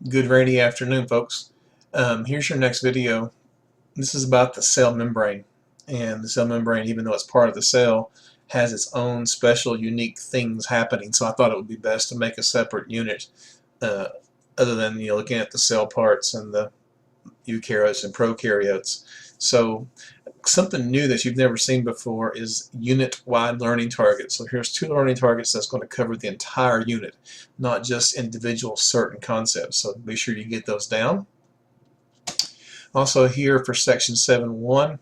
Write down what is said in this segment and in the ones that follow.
Good rainy afternoon, folks. Here's your next video. This is about the cell membrane. And the cell membrane, even though it's part of the cell, has its own special, unique things happening. So I thought it would be best to make a separate unit uh, other than looking at the cell parts and the eukaryotes and prokaryotes. So something new that you've never seen before is unit-wide learning targets. So here's two learning targets that's going to cover the entire unit, not just individual certain concepts. So be sure you get those down. Also here for section 7.1,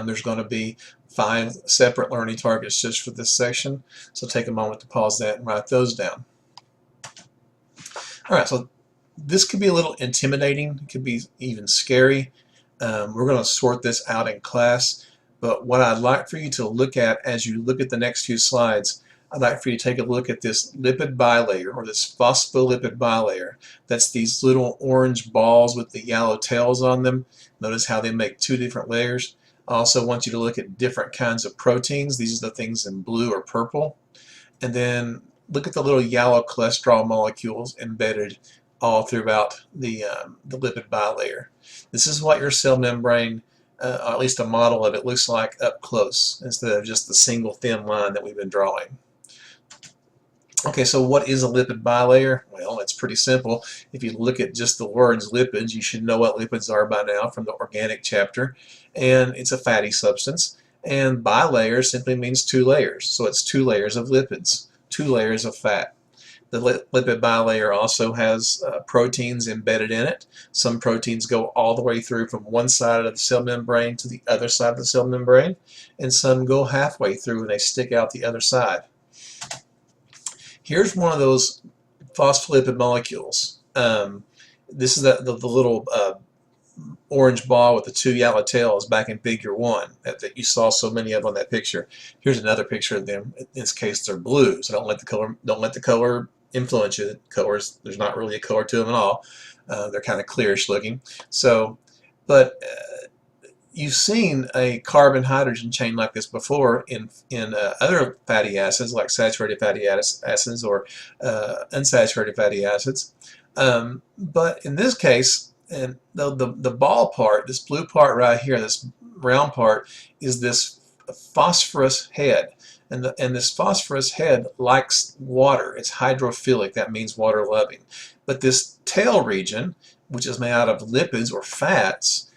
there's going to be 5 separate learning targets just for this section. So take a moment to pause that and write those down. Alright, so this could be a little intimidating. It could be even scary. We're going to sort this out in class, but what I'd like for you to look at as you look at the next few slides, I'd like for you to take a look at this lipid bilayer, or this phospholipid bilayer. That's these little orange balls with the yellow tails on them. Notice how they make 2 different layers. I also want you to look at different kinds of proteins. These are the things in blue or purple. And then look at the little yellow cholesterol molecules embedded all throughout the lipid bilayer. This is what your cell membrane, or at least a model of it, looks like up close, instead of just the single thin line that we've been drawing. Okay, so what is a lipid bilayer? Well, it's pretty simple. If you look at just the words lipids, you should know what lipids are by now from the organic chapter. And it's a fatty substance. And bilayer simply means 2 layers. So it's 2 layers of lipids, 2 layers of fat. The lipid bilayer also has proteins embedded in it. Some proteins go all the way through from one side of the cell membrane to the other side of the cell membrane, and some go halfway through and they stick out the other side. Here's one of those phospholipid molecules. This is the little orange ball with the 2 yellow tails back in figure 1 that you saw so many of on that picture. Here's another picture of them. In this case, they're blue, so don't let the color influence you. The colors, there's not really a color to them at all. They're kind of clearish looking. So, but you've seen a carbon-hydrogen chain like this before in other fatty acids, like saturated fatty acids or unsaturated fatty acids. But in this case, and the ball part, this blue part right here, this round part, is this phosphorus head. And this phosphorus head likes water. It's hydrophilic. That means water loving. But this tail region, which is made out of lipids or fats,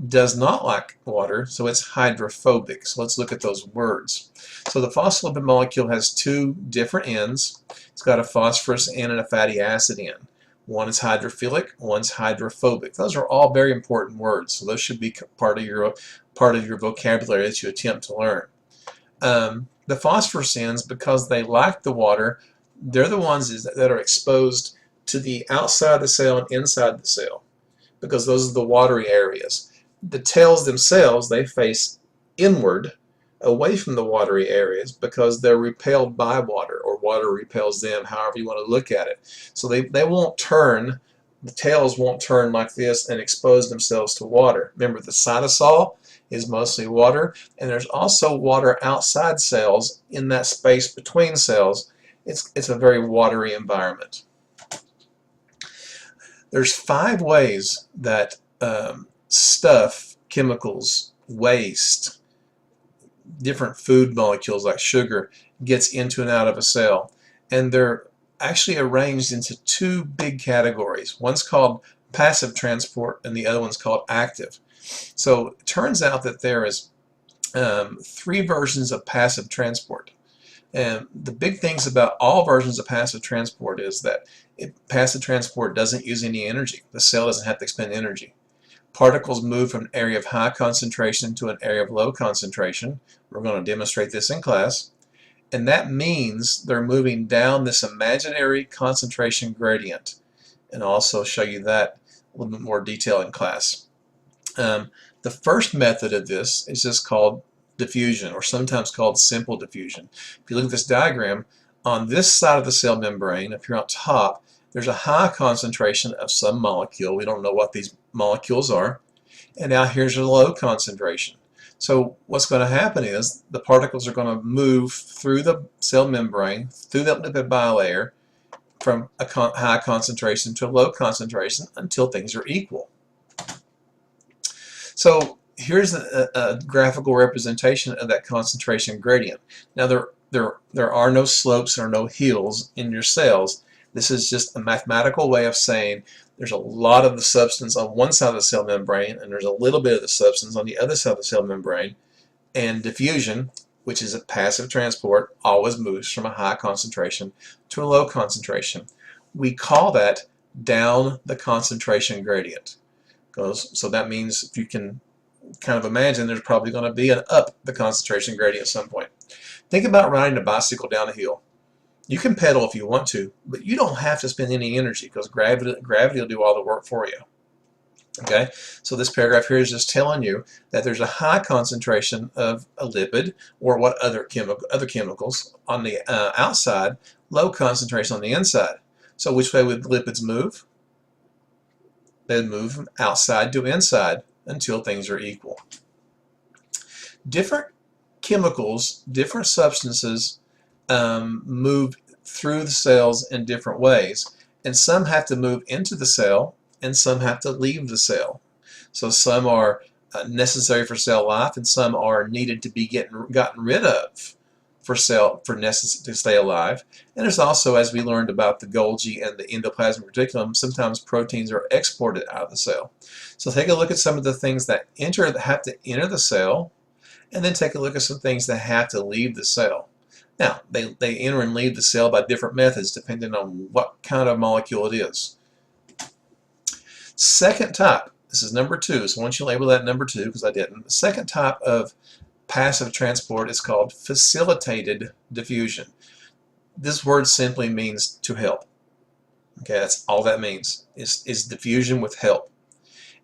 does not like water, so it's hydrophobic. So let's look at those words. So the phospholipid molecule has 2 different ends. It's got a phosphorus end and a fatty acid end. One is hydrophilic, one's hydrophobic. Those are all very important words, so those should be part of your vocabulary that you attempt to learn. The phosphorus ends, because they like the water, they're the ones that are exposed to the outside of the cell and inside the cell, because those are the watery areas. The tails themselves, they face inward, away from the watery areas, because they're repelled by water, or water repels them, however you want to look at it. So they won't turn, the tails won't turn like this and expose themselves to water. Remember, the cytosol is mostly water, and there's also water outside cells in that space between cells. It's a very watery environment. There's 5 ways that stuff, chemicals, waste, different food molecules like sugar gets into and out of a cell, and they're actually arranged into 2 big categories. One's called passive transport and the other one's called active. So it turns out that there is 3 versions of passive transport, and the big things about all versions of passive transport is that passive transport doesn't use any energy. The cell doesn't have to expend energy. Particles move from an area of high concentration to an area of low concentration. We're going to demonstrate this in class. And that means they're moving down this imaginary concentration gradient. And I'll also show you that a little bit more detail in class. The first method of this is just called diffusion, or sometimes called simple diffusion. If you look at this diagram, on this side of the cell membrane, up here on top, there's a high concentration of some molecule. We don't know what these molecules are. And now here's a low concentration. So what's going to happen is the particles are going to move through the cell membrane, through that lipid bilayer, from a high concentration to a low concentration until things are equal. So here's a graphical representation of that concentration gradient. Now there are no slopes or no hills in your cells. This is just a mathematical way of saying there's a lot of the substance on one side of the cell membrane and there's a little bit of the substance on the other side of the cell membrane, and diffusion, which is a passive transport, always moves from a high concentration to a low concentration. We call that down the concentration gradient. So that means if you can kind of imagine, there's probably going to be an up the concentration gradient at some point. Think about riding a bicycle down a hill. You can pedal if you want to, but you don't have to spend any energy because gravity will do all the work for you. Okay, so this paragraph here is just telling you that there's a high concentration of a lipid or what other chemicals on the outside, low concentration on the inside. So which way would lipids move? They move from outside to inside until things are equal. Different chemicals, different substances move through the cells in different ways, and some have to move into the cell and some have to leave the cell. So some are necessary for cell life and some are needed to be gotten rid of to stay alive. And there's also, as we learned about the Golgi and the endoplasmic reticulum, sometimes proteins are exported out of the cell. So take a look at some of the things that have to enter the cell, and then take a look at some things that have to leave the cell. Now, they enter and leave the cell by different methods depending on what kind of molecule it is. Second type, this is number 2, so once you label that number 2, because I didn't, the second type of passive transport is called facilitated diffusion. This word simply means to help. Okay, that's all that means, is diffusion with help.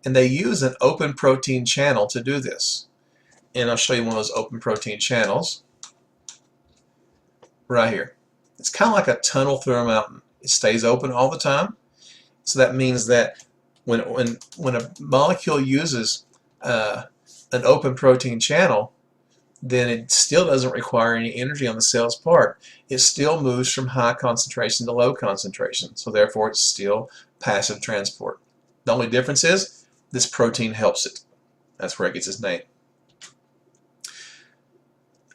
And they use an open protein channel to do this. And I'll show you one of those open protein channels right here. It's kind of like a tunnel through a mountain. It stays open all the time. So that means that when a molecule uses an open protein channel, then it still doesn't require any energy on the cell's part. It still moves from high concentration to low concentration. So therefore it's still passive transport. The only difference is this protein helps it. That's where it gets its name.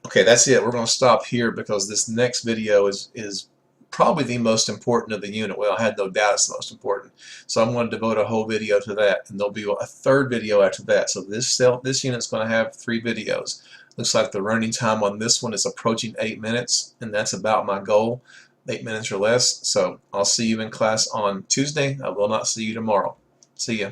Okay, that's it. We're going to stop here because this next video is probably the most important of the unit. Well, I had no doubt it's the most important. So I'm going to devote a whole video to that, and there'll be a third video after that. So this unit's going to have 3 videos. Looks like the running time on this one is approaching 8 minutes, and that's about my goal, 8 minutes or less. So I'll see you in class on Tuesday. I will not see you tomorrow. See ya.